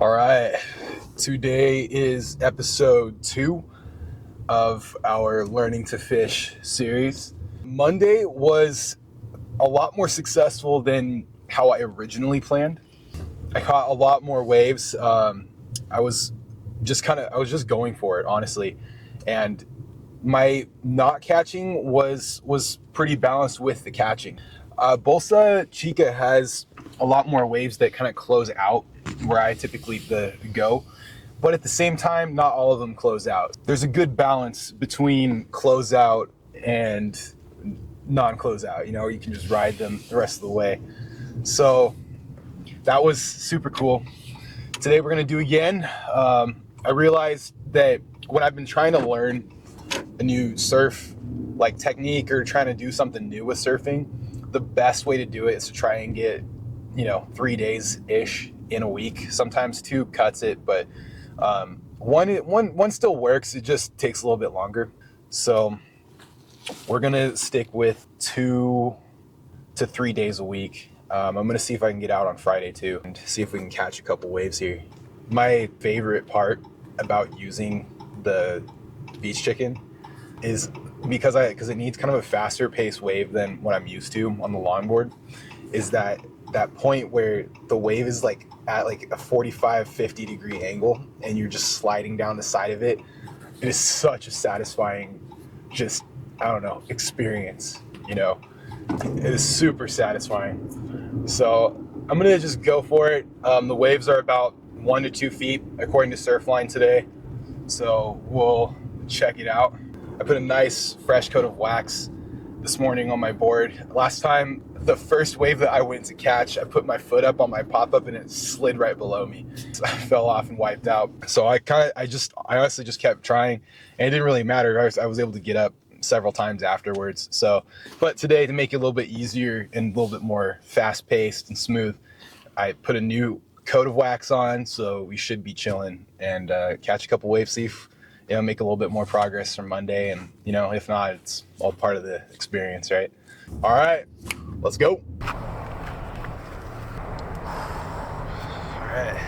All right, today is episode 2 of our Learning to Fish series. Monday was a lot more successful than how I originally planned. I caught a lot more waves. I was just going for it, honestly. And my not catching was pretty balanced with the catching. Bolsa Chica has a lot more waves that kind of close out where I typically go. But at the same time, not all of them close out. There's a good balance between closeout and non-closeout. You can just ride them the rest of the way. So that was super cool. Today we're gonna do again. I realized that when I've been trying to learn a new surf technique or trying to do something new with surfing, the best way to do it is to try and get 3 days-ish in a week. Sometimes 2 cuts it, but one still works. It just takes a little bit longer. So we're gonna stick with 2 to 3 days a week. I'm gonna see if I can get out on Friday too and see if we can catch a couple waves here. My favorite part about using the beach chicken is because it needs kind of a faster paced wave than what I'm used to on the longboard, is that point where the wave is at a 45, 50 degree angle and you're just sliding down the side of it. It is such a satisfying, experience, It is super satisfying. So I'm gonna just go for it. The waves are about 1 to 2 feet according to Surfline today. So we'll check it out. I put a nice fresh coat of wax this morning on my board. Last time, the first wave that I went to catch, I put my foot up on my pop-up and it slid right below me. So I fell off and wiped out. So I honestly just kept trying, and it didn't really matter. I was able to get up several times afterwards. So, but today, to make it a little bit easier and a little bit more fast-paced and smooth, I put a new coat of wax on, so we should be chilling and catch a couple waves, see if make a little bit more progress from Monday, and if not, it's all part of the experience, right? All right, let's go. All right.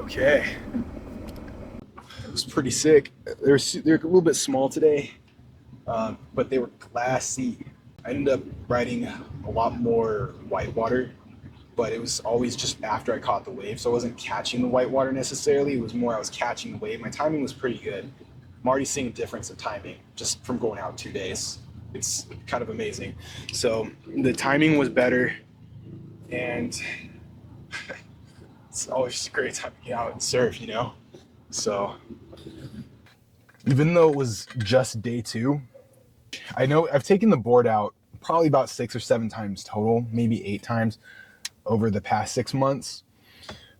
Okay. It was pretty sick. They're a little bit small today, but they were glassy. I ended up riding a lot more whitewater, but it was always just after I caught the wave, so I wasn't catching the whitewater necessarily. It was more I was catching the wave. My timing was pretty good. I'm already seeing a difference in timing just from going out 2 days. It's kind of amazing. So the timing was better, and it's always just a great time to get out and surf, you know? So even though it was just day 2, I know I've taken the board out probably about 6 or 7 times total, maybe 8 times over the past 6 months.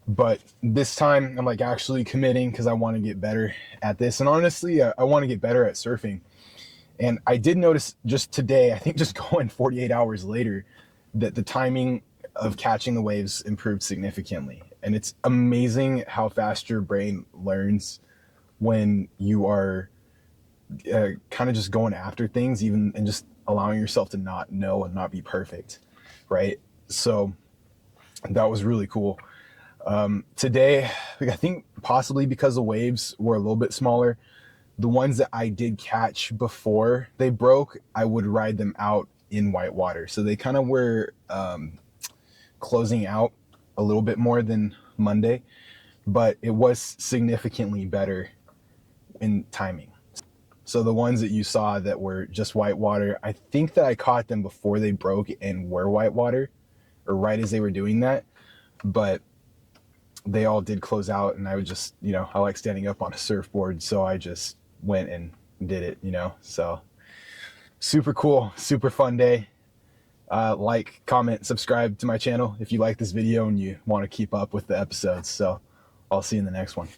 But this time I'm like actually committing because I want to get better at this. And honestly, I want to get better at surfing. And I did notice just today, I think just going 48 hours later, that the timing of catching the waves improved significantly. And it's amazing how fast your brain learns when you are kind of just going after things, even, and just allowing yourself to not know and not be perfect, right? So that was really cool. Today, I think possibly because the waves were a little bit smaller, the ones that I did catch before they broke, I would ride them out in whitewater. So they kind of were closing out a little bit more than Monday, but it was significantly better in timing. So the ones that you saw that were just whitewater, I think that I caught them before they broke and were whitewater, or right as they were doing that, but they all did close out, and I would just, I like standing up on a surfboard, so I just went and did it, so super cool, super fun day. Like, comment, subscribe to my channel if you like this video and you want to keep up with the episodes. So I'll see you in the next one.